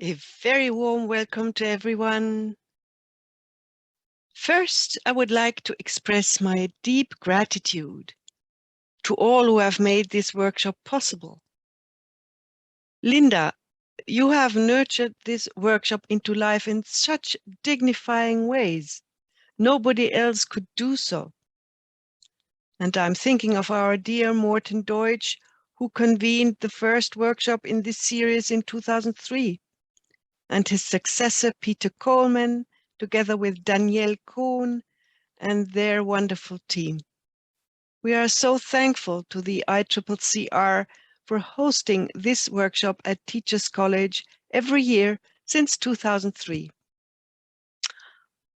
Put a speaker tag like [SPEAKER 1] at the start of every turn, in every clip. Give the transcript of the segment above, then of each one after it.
[SPEAKER 1] A very warm welcome to everyone. First, I would like to express my deep gratitude to all who have made this workshop possible. Linda, you have nurtured this workshop into life in such dignifying ways. Nobody else could do so. And I'm thinking of our dear Morten Deutsch, who convened the first workshop in this series in 2003. And his successor, Peter Coleman, together with Danielle Cohn and their wonderful team. We are so thankful to the ICCCR for hosting this workshop at Teachers College every year since 2003.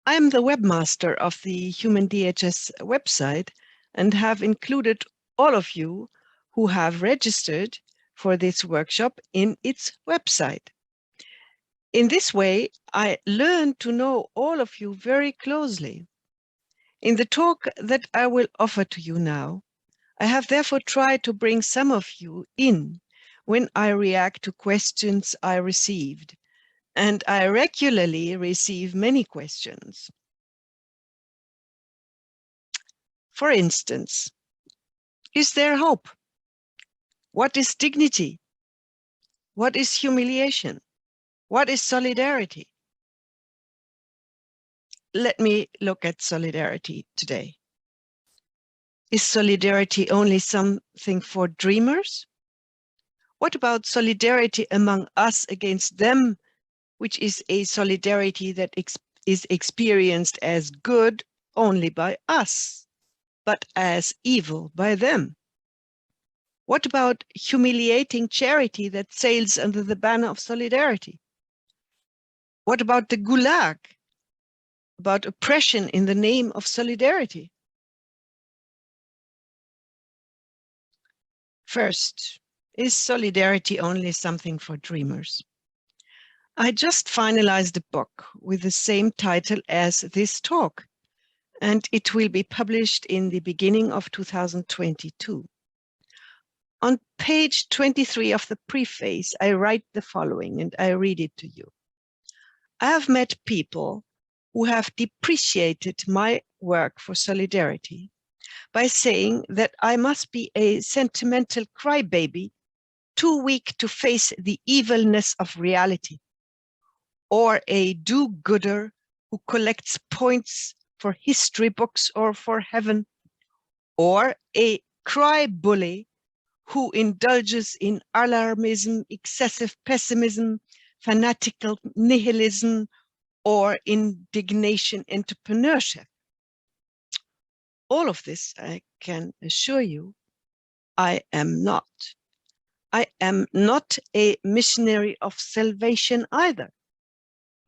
[SPEAKER 1] I am the webmaster of the Human DHS website and have included all of you who have registered for this workshop in its website. In this way, I learned to know all of you very closely. In the talk that I will offer to you now, I have therefore tried to bring some of you in when I react to questions I received, and I regularly receive many questions. For instance, is there hope? What is dignity? What is humiliation? What is solidarity? Let me look at solidarity today. Is solidarity only something for dreamers? What about solidarity among us against them, which is a solidarity that is experienced as good only by us, but as evil by them? What about humiliating charity that sails under the banner of solidarity? What about the Gulag? About oppression in the name of solidarity? First, is solidarity only something for dreamers? I just finalized a book with the same title as this talk, and it will be published in the beginning of 2022. On page 23 of the preface, I write the following, and I read it to you. I have met people who have depreciated my work for solidarity by saying that I must be a sentimental crybaby, too weak to face the evilness of reality, or a do-gooder who collects points for history books or for heaven, or a cry bully who indulges in alarmism, excessive pessimism, fanatical nihilism, or indignation entrepreneurship. All of this, I can assure you, I am not. I am not a missionary of salvation either.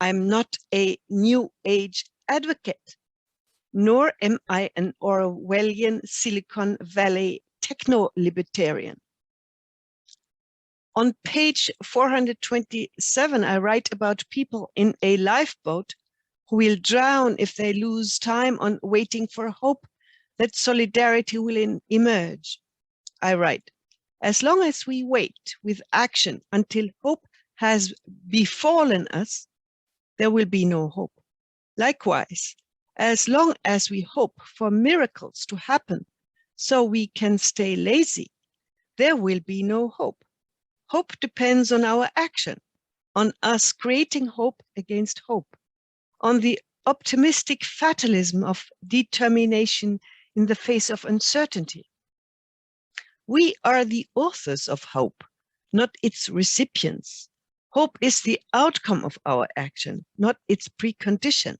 [SPEAKER 1] I'm not a New Age advocate, nor am I an Orwellian Silicon Valley techno-libertarian. On page 427, I write about people in a lifeboat who will drown if they lose time on waiting for hope that solidarity will emerge. I write, as long as we wait with action until hope has befallen us, there will be no hope. Likewise, as long as we hope for miracles to happen so we can stay lazy, there will be no hope. Hope depends on our action, on us creating hope against hope, on the optimistic fatalism of determination in the face of uncertainty. We are the authors of hope, not its recipients. Hope is the outcome of our action, not its precondition.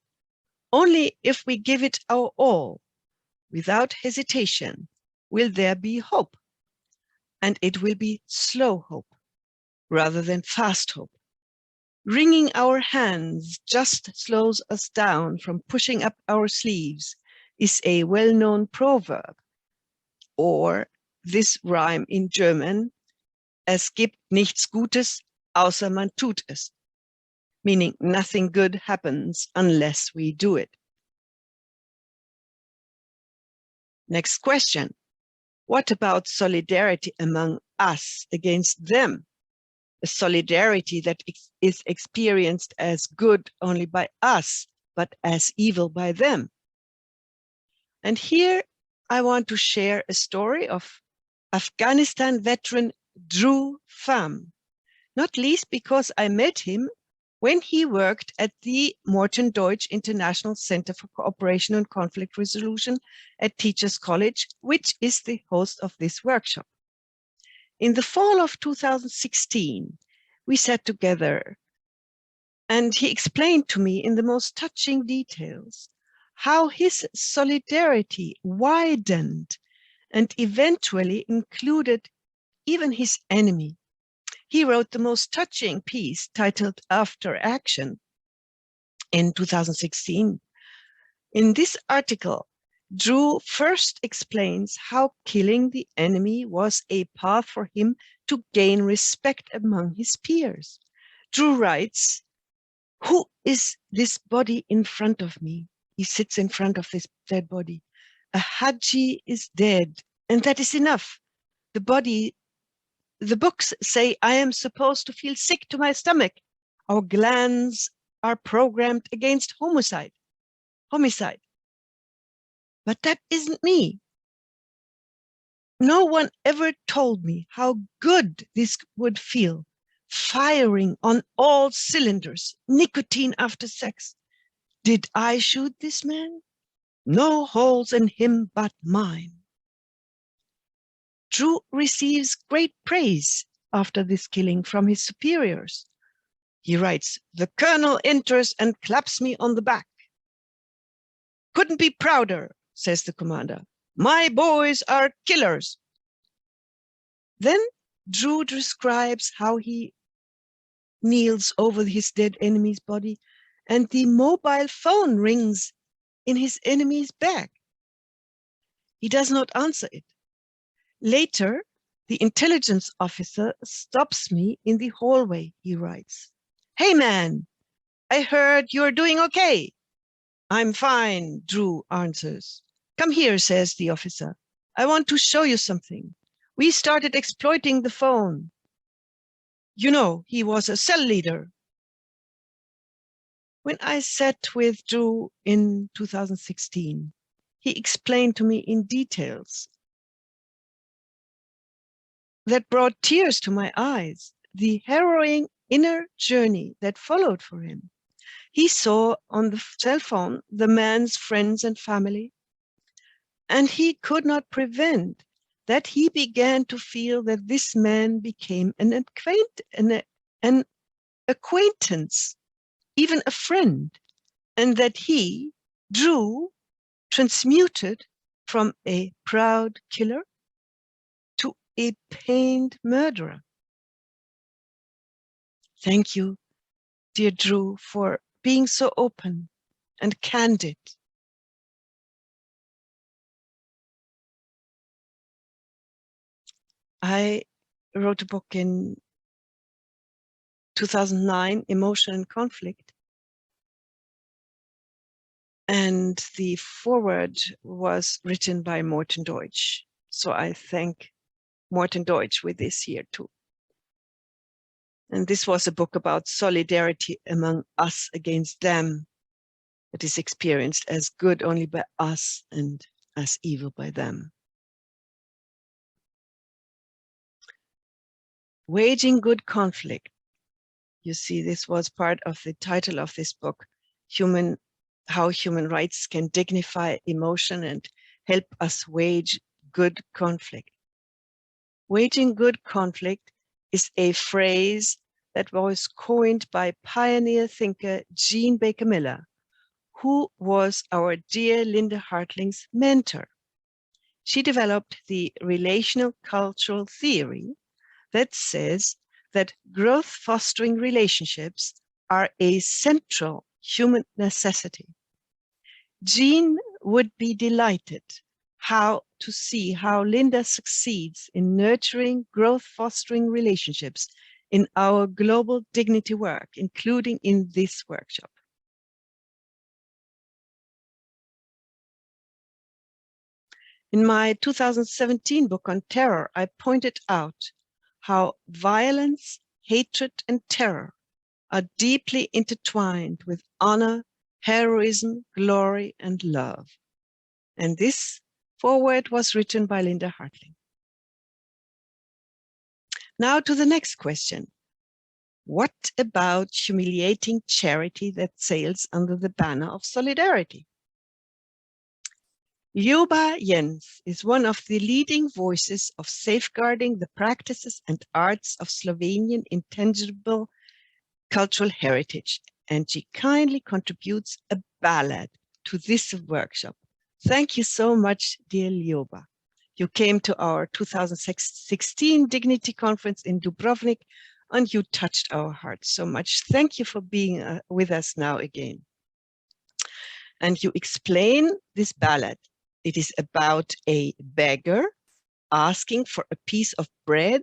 [SPEAKER 1] Only if we give it our all, without hesitation, will there be hope. And it will be slow hope, rather than fast hope. Wringing our hands just slows us down from pushing up our sleeves is a well-known proverb, or this rhyme in German, es gibt nichts Gutes, außer man tut es, meaning nothing good happens unless we do it. Next question. What about solidarity among us against them, a solidarity that is experienced as good only by us, but as evil by them. And here I want to share a story of Afghanistan veteran Drew Pham, not least because I met him when he worked at the Morton Deutsch International Center for Cooperation and Conflict Resolution at Teachers College, which is the host of this workshop. In the fall of 2016, we sat together and he explained to me in the most touching details how his solidarity widened and eventually included even his enemy. He wrote the most touching piece titled After Action in 2016. In this article, Drew first explains how killing the enemy was a path for him to gain respect among his peers. Drew writes, "Who is this body in front of me?" He sits in front of this dead body. "A Haji is dead, and that is enough. The books say I am supposed to feel sick to my stomach. Our glands are programmed against homicide. But that isn't me. No one ever told me how good this would feel, firing on all cylinders, nicotine after sex. Did I shoot this man? No holes in him but mine." Drew receives great praise after this killing from his superiors. He writes, "The colonel enters and claps me on the back. Couldn't be prouder," says the commander. "My boys are killers." Then Drew describes how he kneels over his dead enemy's body and the mobile phone rings in his enemy's bag. He does not answer it. Later, the intelligence officer stops me in the hallway, he writes. "Hey man, I heard you're doing okay." "I'm fine," Drew answers. "Come here," says the officer. "I want to show you something. We started exploiting the phone. You know, he was a cell leader." When I sat with Drew in 2016, he explained to me in details that brought tears to my eyes the harrowing inner journey that followed for him. He saw on the cell phone the man's friends and family, and he could not prevent that he began to feel that this man became an acquaintance, even a friend, and that he, Drew, transmuted from a proud killer to a pained murderer. Thank you, dear Drew, for being so open and candid. I wrote a book in 2009, Emotion and Conflict, and the foreword was written by Morton Deutsch. So I thank Morton Deutsch with this here too. And this was a book about solidarity among us against them, that is experienced as good only by us and as evil by them. Waging good conflict. You see, this was part of the title of this book, How Human Rights Can Dignify Emotion and Help Us Wage Good Conflict. Waging good conflict is a phrase that was coined by pioneer thinker Jean Baker Miller, who was our dear Linda Hartling's mentor. She developed the relational cultural theory that says that growth-fostering relationships are a central human necessity. Jean would be delighted to see how Linda succeeds in nurturing growth-fostering relationships in our global dignity work, including in this workshop. In my 2017 book on terror, I pointed out how violence hatred, and terror are deeply intertwined with honor, heroism, glory, and love. And this foreword was written by Linda Hartling. Now to the next question. What about humiliating charity that sails under the banner of solidarity? Ljuba Jens is one of the leading voices of safeguarding the practices and arts of Slovenian intangible cultural heritage, and she kindly contributes a ballad to this workshop. Thank you so much, dear Ljuba. You came to our 2016 Dignity Conference in Dubrovnik, and you touched our hearts so much. Thank you for being with us now again. And you explain this ballad. It is about a beggar asking for a piece of bread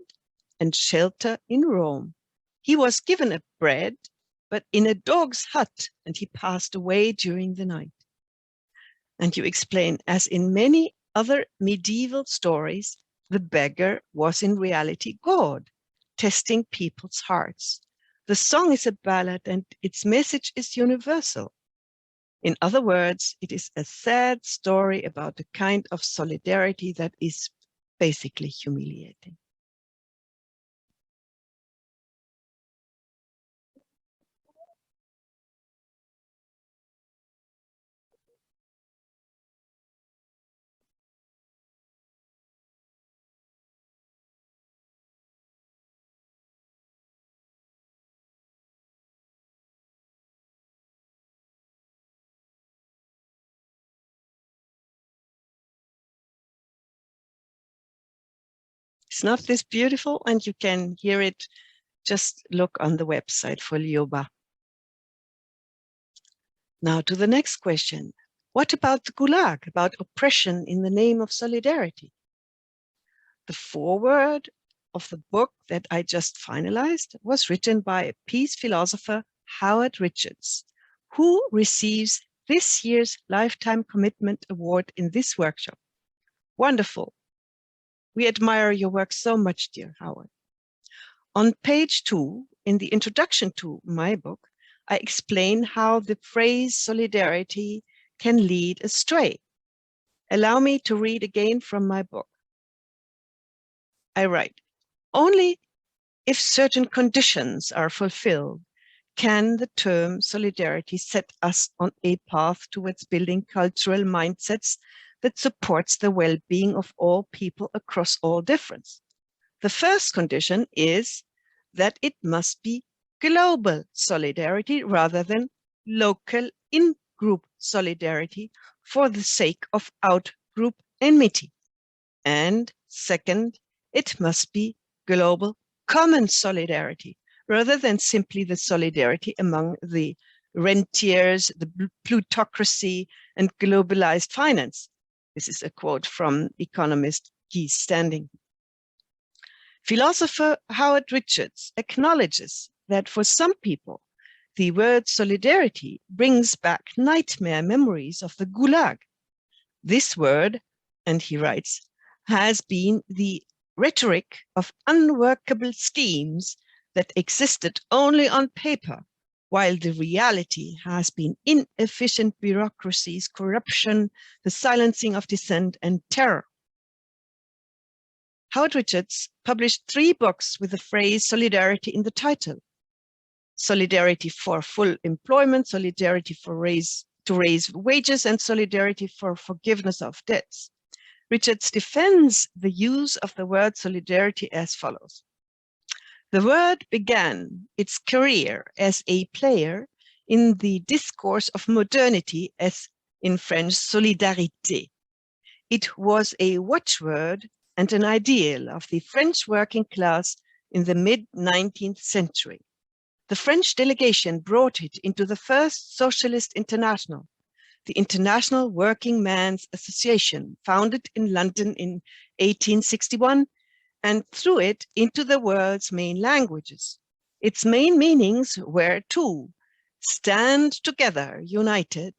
[SPEAKER 1] and shelter in Rome. He was given a bread, but in a dog's hut, and he passed away during the night. And you explain, as in many other medieval stories, the beggar was in reality God, testing people's hearts. The song is a ballad, and its message is universal. In other words, it is a sad story about the kind of solidarity that is basically humiliating. It's not this beautiful, and you can hear it. Just look on the website for Ljuba. Now to the next question. What about the Gulag, about oppression in the name of solidarity? The foreword of the book that I just finalized was written by a peace philosopher, Howard Richards, who receives this year's Lifetime Commitment Award in this workshop. Wonderful. We admire your work so much, dear Howard. On page 2, in the introduction to my book, I explain how the phrase solidarity can lead astray. Allow me to read again from my book. I write, only if certain conditions are fulfilled can the term solidarity set us on a path towards building cultural mindsets that supports the well-being of all people across all difference. The first condition is that it must be global solidarity rather than local in-group solidarity for the sake of out-group enmity. And second, it must be global common solidarity rather than simply the solidarity among the rentiers, the plutocracy, and globalized finance. This is a quote from economist Guy Standing. Philosopher Howard Richards acknowledges that for some people, the word solidarity brings back nightmare memories of the Gulag. This word, and he writes, has been the rhetoric of unworkable schemes that existed only on paper, while the reality has been inefficient bureaucracies, corruption, the silencing of dissent, and terror. Howard Richards published 3 books with the phrase solidarity in the title. Solidarity for full employment, solidarity for to raise wages, and solidarity for forgiveness of debts. Richards defends the use of the word solidarity as follows. The word began its career as a player in the discourse of modernity, as in French, solidarité. It was a watchword and an ideal of the French working class in the mid-19th century. The French delegation brought it into the first Socialist International, the International Working Men's Association, founded in London in 1861, and threw it into the world's main languages. Its main meanings were 2: stand together, united,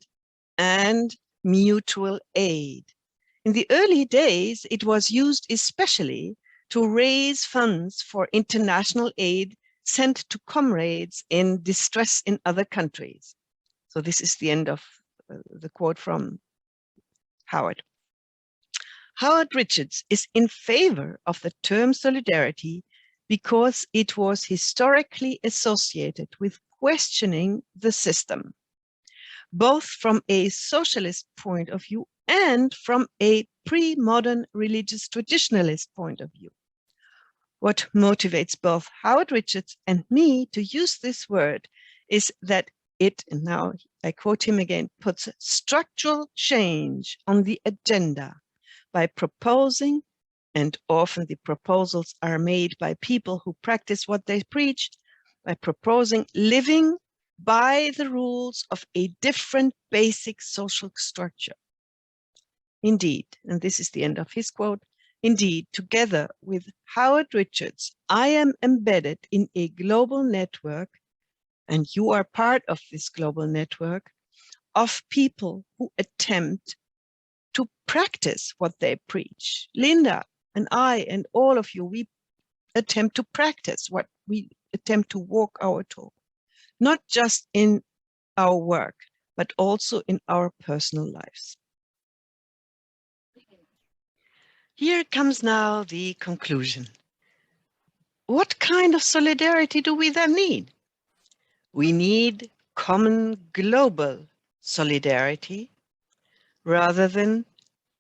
[SPEAKER 1] and mutual aid. In the early days, it was used especially to raise funds for international aid sent to comrades in distress in other countries. So this is the end of the quote from Howard. Howard Richards is in favor of the term solidarity because it was historically associated with questioning the system, both from a socialist point of view and from a pre-modern religious traditionalist point of view. What motivates both Howard Richards and me to use this word is that it, and now I quote him again, puts structural change on the agenda by proposing, and often the proposals are made by people who practice what they preach, by proposing living by the rules of a different basic social structure. Indeed, and this is the end of his quote, indeed, together with Howard Richards, I am embedded in a global network, and you are part of this global network, of people who attempt to practice what they preach. Linda and I and all of you, we attempt to practice what we attempt to walk our talk, not just in our work, but also in our personal lives. Here comes now the conclusion. What kind of solidarity do we then need? We need common global solidarity rather than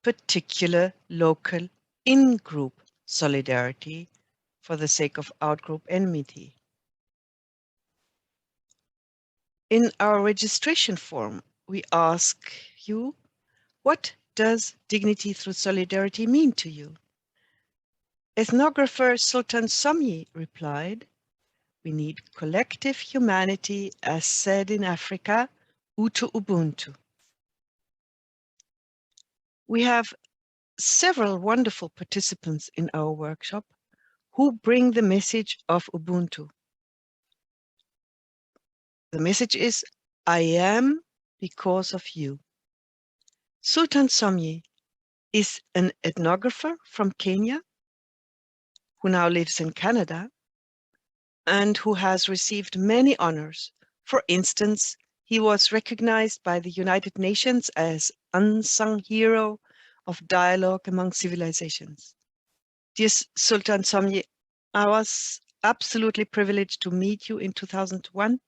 [SPEAKER 1] particular local in-group solidarity for the sake of out-group enmity. In our registration form, we ask you, what does dignity through solidarity mean to you? Ethnographer Sultan Somyi replied, we need collective humanity, as said in Africa, Utu Ubuntu. We have several wonderful participants in our workshop who bring the message of Ubuntu. The message is, I am because of you. Sultan Somyi is an ethnographer from Kenya who now lives in Canada and who has received many honors. For instance, he was recognized by the United Nations as unsung hero of dialogue among civilizations. Dear Sultan Somyi, I was absolutely privileged to meet you in 2001,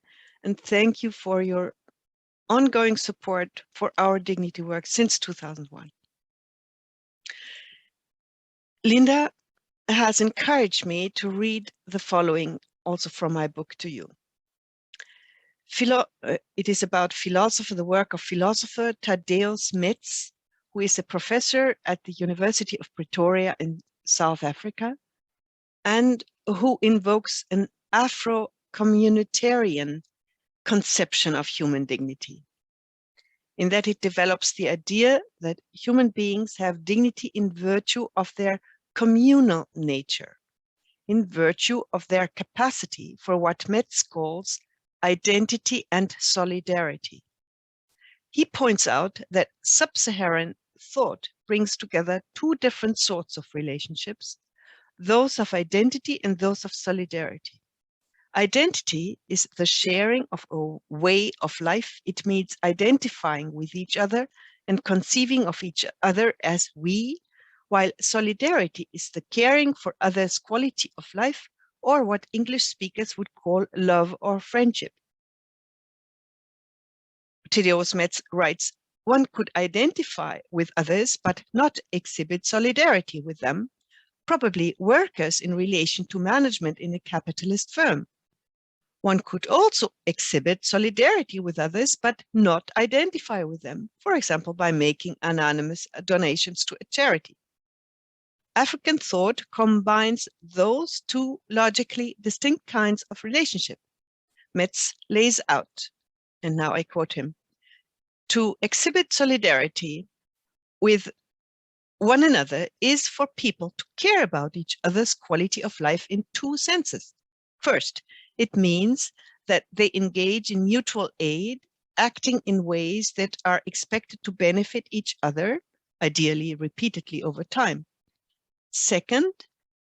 [SPEAKER 1] and thank you for your ongoing support for our dignity work since 2001. Linda has encouraged me to read the following also from my book to you. It is about the work of philosopher Tadeusz Metz, who is a professor at the University of Pretoria in South Africa, and who invokes an Afro-communitarian conception of human dignity, in that it develops the idea that human beings have dignity in virtue of their communal nature, in virtue of their capacity for what Metz calls identity and solidarity. He points out that sub-Saharan thought brings together two different sorts of relationships, those of identity and those of solidarity. Identity is the sharing of a way of life. It means identifying with each other and conceiving of each other as we, while solidarity is the caring for others' quality of life, or what English speakers would call love or friendship. Tadeusz Metz writes, one could identify with others but not exhibit solidarity with them, probably workers in relation to management in a capitalist firm. One could also exhibit solidarity with others but not identify with them, for example, by making anonymous donations to a charity. African thought combines those two logically distinct kinds of relationship. Metz lays out, and now I quote him, to exhibit solidarity with one another is for people to care about each other's quality of life in two senses. First, it means that they engage in mutual aid, acting in ways that are expected to benefit each other, ideally repeatedly over time. Second,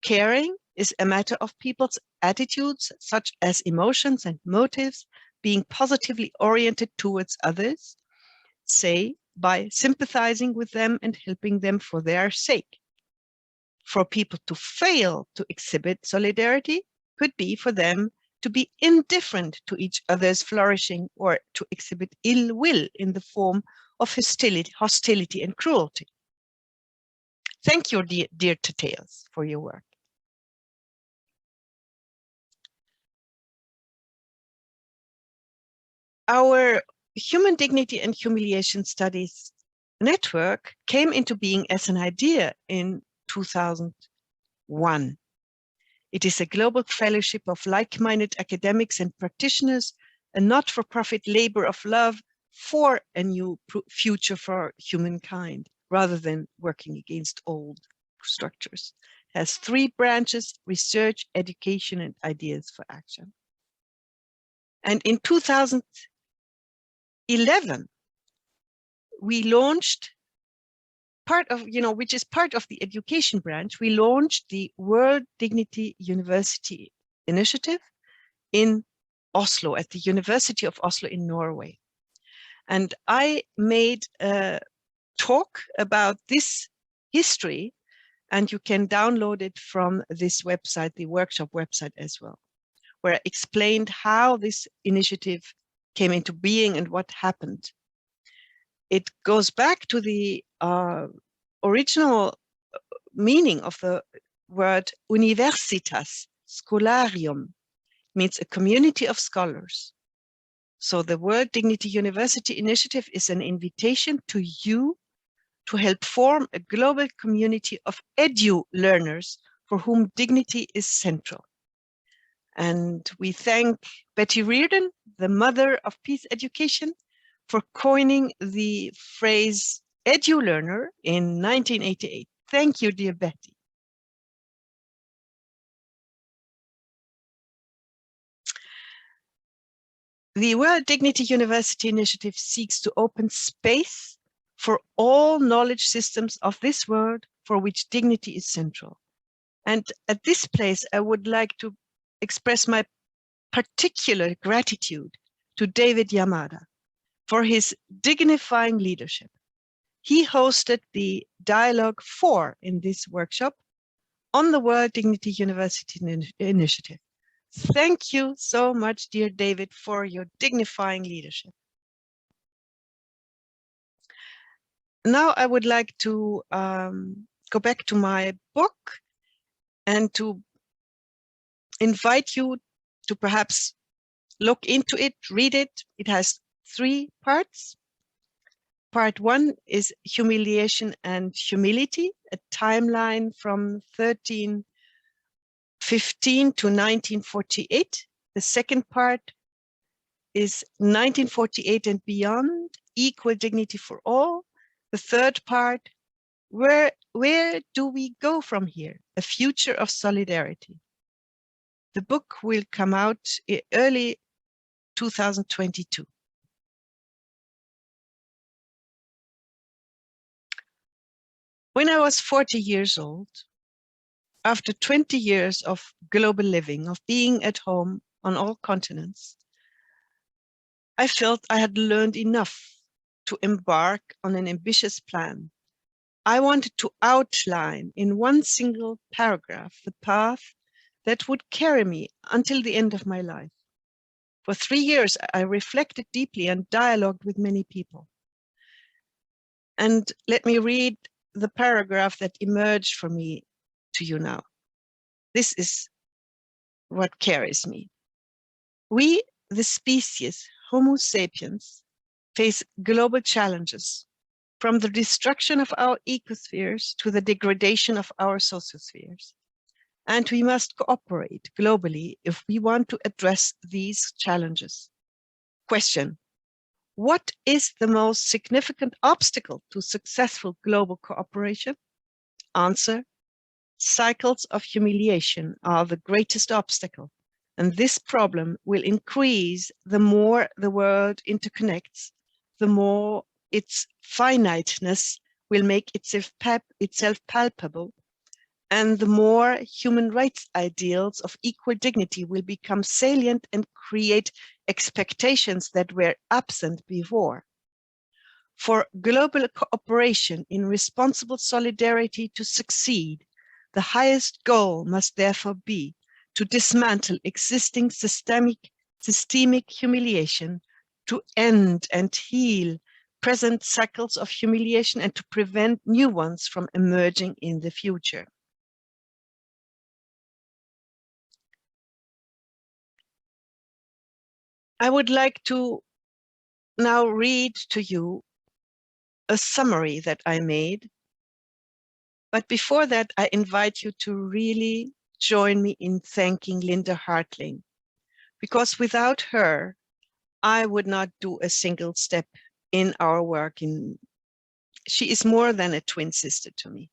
[SPEAKER 1] caring is a matter of people's attitudes, such as emotions and motives, being positively oriented towards others, say, by sympathizing with them and helping them for their sake. For people to fail to exhibit solidarity could be for them to be indifferent to each other's flourishing or to exhibit ill will in the form of hostility and cruelty. Thank you, dear Tales, for your work. Our Human Dignity and Humiliation Studies network came into being as an idea in 2001. It is a global fellowship of like-minded academics and practitioners, a not-for-profit labor of love for a new future for humankind, rather than working against old structures. It has 3 branches: research, education, and ideas for action. And in 2011, we launched part of, which is part of the education branch, we launched the World Dignity University Initiative in Oslo, at the University of Oslo in Norway. And I made a talk about this history, and you can download it from this website, the workshop website as well, where I explained how this initiative came into being and what happened. It goes back to the original meaning of the word universitas, scholarium, means a community of scholars. So the World Dignity University Initiative is an invitation to you to help form a global community of edu-learners for whom dignity is central. And we thank Betty Reardon, the mother of peace education, for coining the phrase edu-learner in 1988. Thank you, dear Betty. The World Dignity University Initiative seeks to open space for all knowledge systems of this world for which dignity is central. And at this place, I would like to express my particular gratitude to David Yamada for his dignifying leadership. He hosted the Dialogue 4 in this workshop on the World Dignity University Initiative. Thank you so much, dear David, for your dignifying leadership. Now I would like to go back to my book and to invite you to perhaps look into it, read it. It has 3 parts. Part 1 is Humiliation and Humility, a timeline from 1315 to 1948. The second part is 1948 and beyond, equal dignity for all. The third part, where do we go from here? A future of solidarity. The book will come out in early 2022. When I was 40 years old, after 20 years of global living, of being at home on all continents, I felt I had learned enough to embark on an ambitious plan. I wanted to outline in one single paragraph the path that would carry me until the end of my life. For 3 years, I reflected deeply and dialogued with many people. And let me read the paragraph that emerged for me to you now. This is what carries me. We, the species Homo sapiens, face global challenges, from the destruction of our ecospheres to the degradation of our sociospheres. And we must cooperate globally if we want to address these challenges. Question: what is the most significant obstacle to successful global cooperation? Answer: cycles of humiliation are the greatest obstacle, and this problem will increase the more the world interconnects, the more its finiteness will make itself palpable, and the more human rights ideals of equal dignity will become salient and create expectations that were absent before. For global cooperation in responsible solidarity to succeed, the highest goal must therefore be to dismantle existing systemic humiliation, to end and heal present cycles of humiliation, and to prevent new ones from emerging in the future. I would like to now read to you a summary that I made. But before that, I invite you to really join me in thanking Linda Hartling, because without her, I would not do a single step in our work. She is more than a twin sister to me.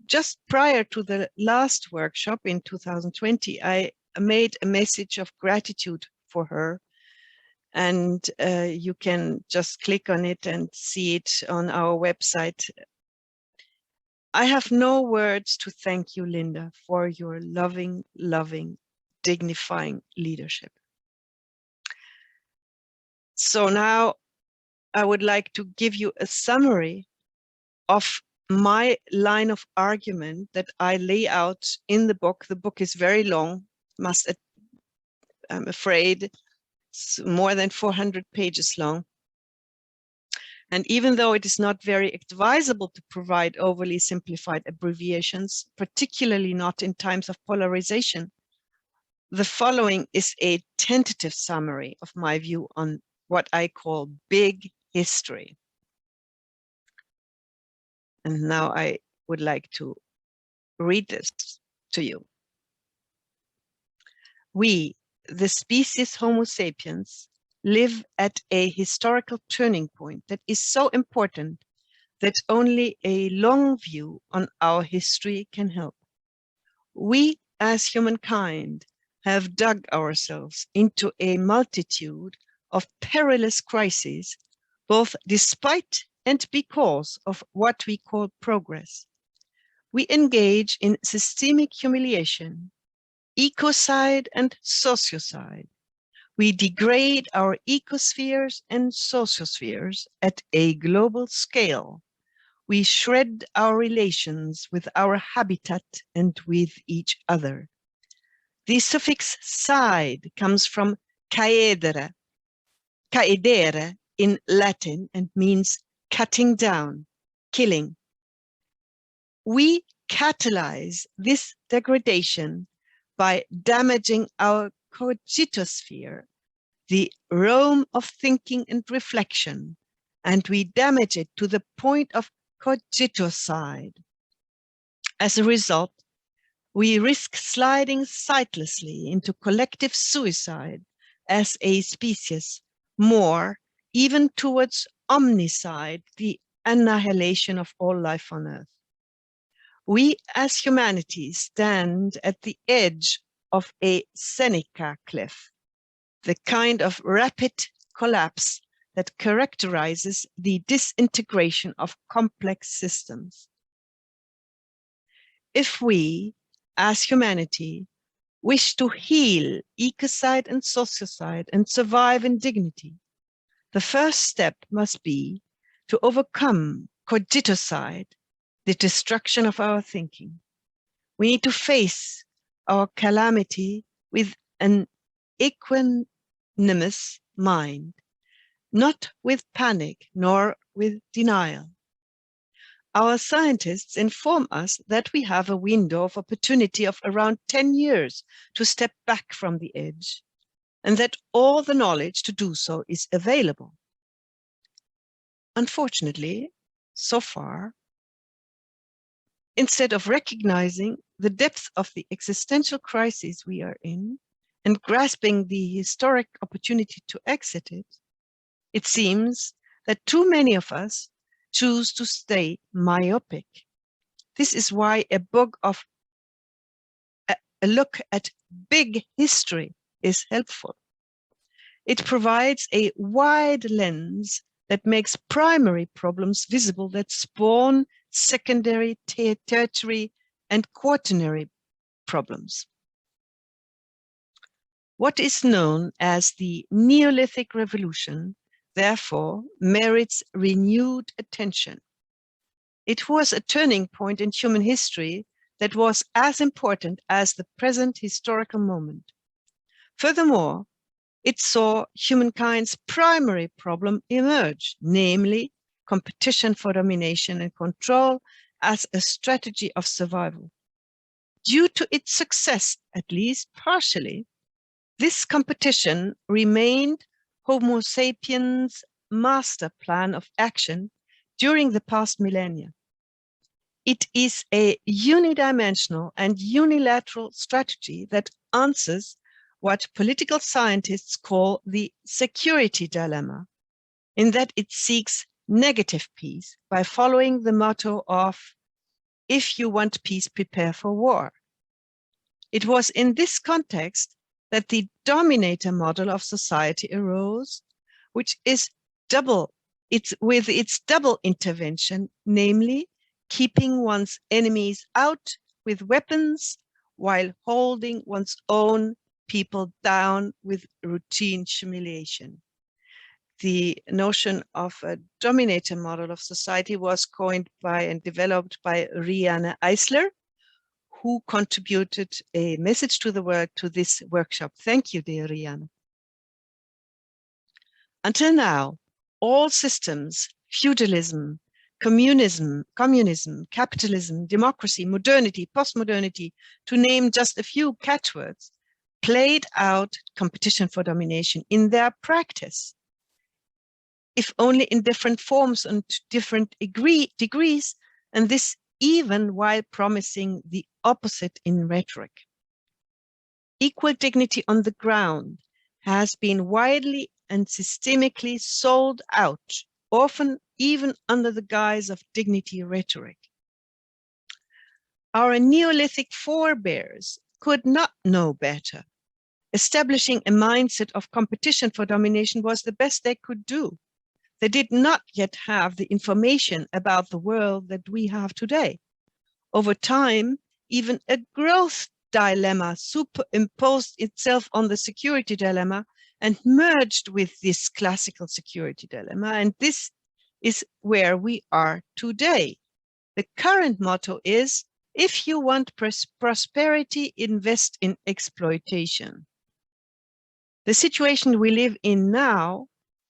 [SPEAKER 1] Just prior to the last workshop in 2020, I made a message of gratitude for her. And you can just click on it and see it on our website. I have no words to thank you, Linda, for your loving, dignifying leadership. So now I would like to give you a summary of my line of argument that I lay out in the book. The book is very long, I'm afraid, it's more than 400 pages long. And even though it is not very advisable to provide overly simplified abbreviations, particularly not in times of polarization, the following is a tentative summary of my view on what I call big history. And now I would like to read this to you. We, the species Homo sapiens, live at a historical turning point that is so important that only a long view on our history can help. We, as humankind, have dug ourselves into a multitude of perilous crises, both despite and because of what we call progress. We engage in systemic humiliation, ecocide and sociocide. We degrade our ecospheres and sociospheres at a global scale. We shred our relations with our habitat and with each other. The suffix side comes from caedere in Latin, and means cutting down, killing. We catalyze this degradation by damaging our cogitosphere, the realm of thinking and reflection, and we damage it to the point of cogitocide. As a result, we risk sliding sightlessly into collective suicide as a species, more even towards omnicide, the annihilation of all life on Earth. We as humanity stand at the edge of a Seneca cliff, the kind of rapid collapse that characterizes the disintegration of complex systems. If we, as humanity, wish to heal ecocide and sociocide and survive in dignity, the first step must be to overcome cogitocide, the destruction of our thinking. We need to face our calamity with an equanimous mind, not with panic nor with denial. Our scientists inform us that we have a window of opportunity of around 10 years to step back from the edge, and that all the knowledge to do so is available. Unfortunately, so far, instead of recognizing the depth of the existential crisis we are in and grasping the historic opportunity to exit it, it seems that too many of us choose to stay myopic. This is why a book of a look at big history is helpful. It provides a wide lens that makes primary problems visible that spawn secondary, tertiary, and quaternary problems. What is known as the Neolithic Revolution, therefore, merits renewed attention. It was a turning point in human history that was as important as the present historical moment. Furthermore, it saw humankind's primary problem emerge, namely competition for domination and control as a strategy of survival. Due to its success, at least partially, this competition remained Homo sapiens' master plan of action during the past millennia. It is a unidimensional and unilateral strategy that answers what political scientists call the security dilemma, in that it seeks negative peace by following the motto of, if you want peace, prepare for war. It was in this context that the dominator model of society arose, which is with its double intervention, namely keeping one's enemies out with weapons while holding one's own people down with routine humiliation. The notion of a dominator model of society was coined by and developed by Rianne Eisler, who contributed a message to the world to this workshop. Thank you, dear Rianne. Until now, all systems, feudalism, communism, capitalism, democracy, modernity, postmodernity, to name just a few catchwords, played out competition for domination in their practice, if only in different forms and to different degrees, and this even while promising the opposite in rhetoric. Equal dignity on the ground has been widely and systemically sold out, often even under the guise of dignity rhetoric. Our Neolithic forebears could not know better. Establishing a mindset of competition for domination was the best they could do. They did not yet have the information about the world that we have today. Over time, even a growth dilemma superimposed itself on the security dilemma and merged with this classical security dilemma. And this is where we are today. The current motto is, if you want prosperity, invest in exploitation. The situation we live in now,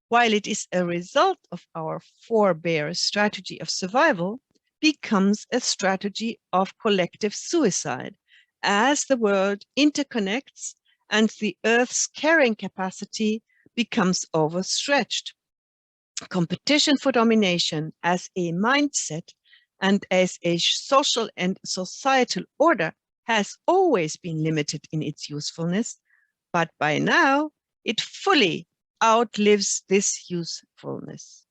[SPEAKER 1] while it is a result of our forebears' strategy of survival, becomes a strategy of collective suicide as the world interconnects and the Earth's carrying capacity becomes overstretched. Competition for domination as a mindset and as a social and societal order has always been limited in its usefulness, but by now it fully outlives this usefulness.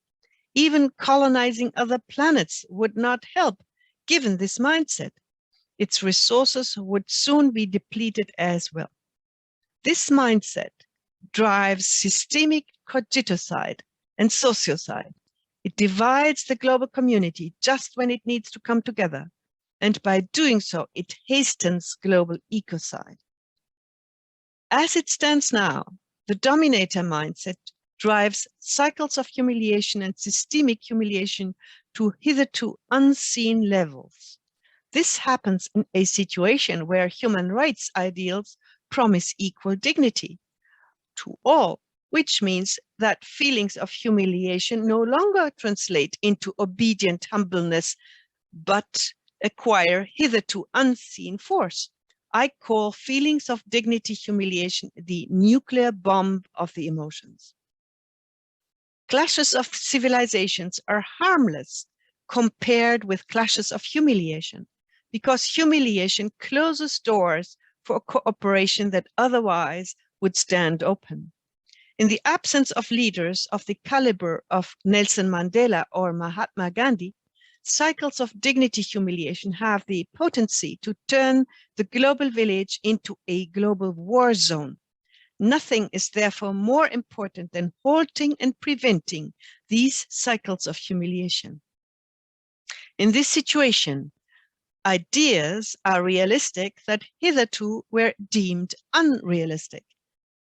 [SPEAKER 1] Even colonizing other planets would not help, given this mindset. Its resources would soon be depleted as well. This mindset drives systemic cogiticide and sociocide. It divides the global community just when it needs to come together, and by doing so, it hastens global ecocide. As it stands now, the dominator mindset drives cycles of humiliation and systemic humiliation to hitherto unseen levels. This happens in a situation where human rights ideals promise equal dignity to all, which means that feelings of humiliation no longer translate into obedient humbleness, but acquire hitherto unseen force. I call feelings of dignity humiliation the nuclear bomb of the emotions. Clashes of civilizations are harmless compared with clashes of humiliation, because humiliation closes doors for cooperation that otherwise would stand open. In the absence of leaders of the caliber of Nelson Mandela or Mahatma Gandhi, cycles of dignity humiliation have the potency to turn the global village into a global war zone. Nothing is therefore more important than halting and preventing these cycles of humiliation. In this situation, ideas are realistic that hitherto were deemed unrealistic.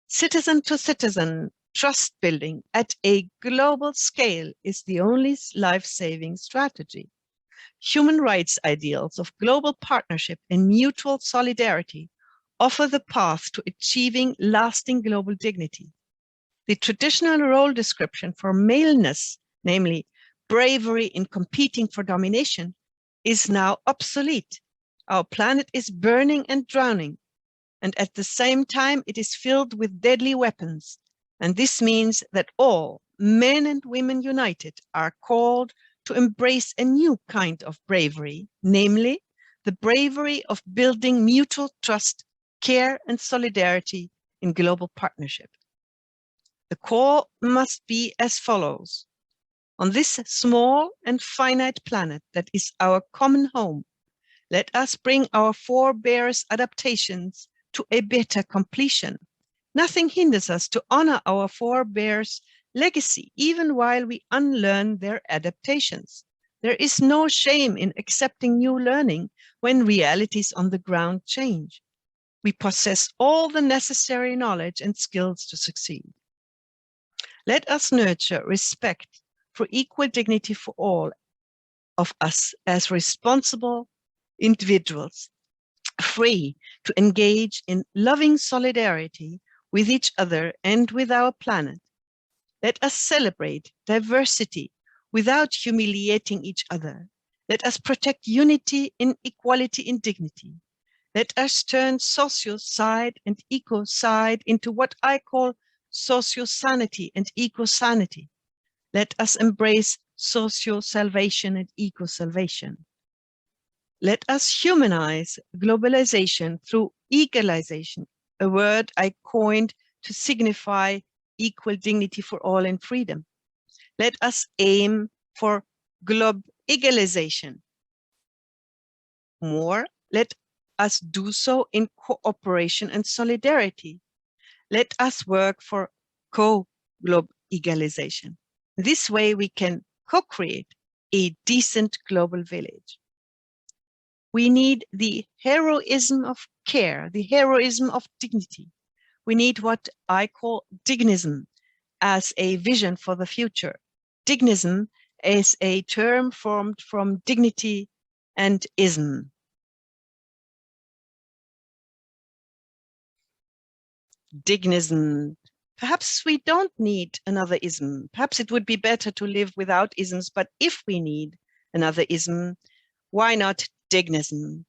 [SPEAKER 1] Citizen to citizen trust building at a global scale is the only life-saving strategy. Human rights ideals of global partnership and mutual solidarity offer the path to achieving lasting global dignity. The traditional role description for maleness, namely bravery in competing for domination, is now obsolete. Our planet is burning and drowning, and at the same time it is filled with deadly weapons. And this means that all, men and women united, are called to embrace a new kind of bravery, namely the bravery of building mutual trust, care and solidarity in global partnership. The call must be as follows. On this small and finite planet that is our common home, let us bring our forebears' adaptations to a better completion. Nothing hinders us to honor our forebears' legacy, even while we unlearn their adaptations. There is no shame in accepting new learning when realities on the ground change. We possess all the necessary knowledge and skills to succeed. Let us nurture respect for equal dignity for all of us as responsible individuals, free to engage in loving solidarity with each other and with our planet. Let us celebrate diversity without humiliating each other. Let us protect unity in equality in dignity. Let us turn socio-side and eco-side into what I call socio-sanity and eco-sanity. Let us embrace socio-salvation and eco-salvation. Let us humanize globalization through egalization, a word I coined to signify equal dignity for all and freedom. Let us aim for glob-egalization. More, let us do so in cooperation and solidarity. Let us work for co-glob-egalization. This way we can co-create a decent global village. We need the heroism of care, the heroism of dignity. We need what I call dignism as a vision for the future. Dignism is a term formed from dignity and ism. Dignism. Perhaps we don't need another ism. Perhaps it would be better to live without isms, but if we need another ism, why not dignism?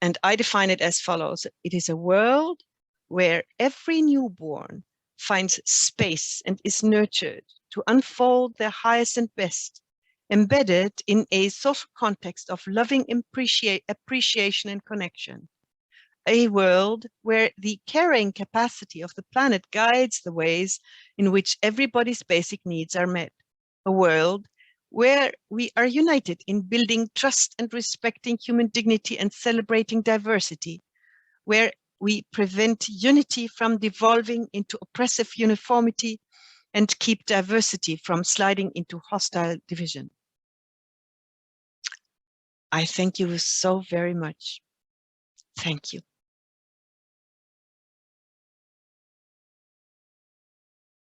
[SPEAKER 1] And I define it as follows. It is a world where every newborn finds space and is nurtured to unfold their highest and best, embedded in a social context of loving appreciation and connection. A world where the carrying capacity of the planet guides the ways in which everybody's basic needs are met. A world where we are united in building trust and respecting human dignity and celebrating diversity, where we prevent unity from devolving into oppressive uniformity and keep diversity from sliding into hostile division. I thank you so very much. Thank you.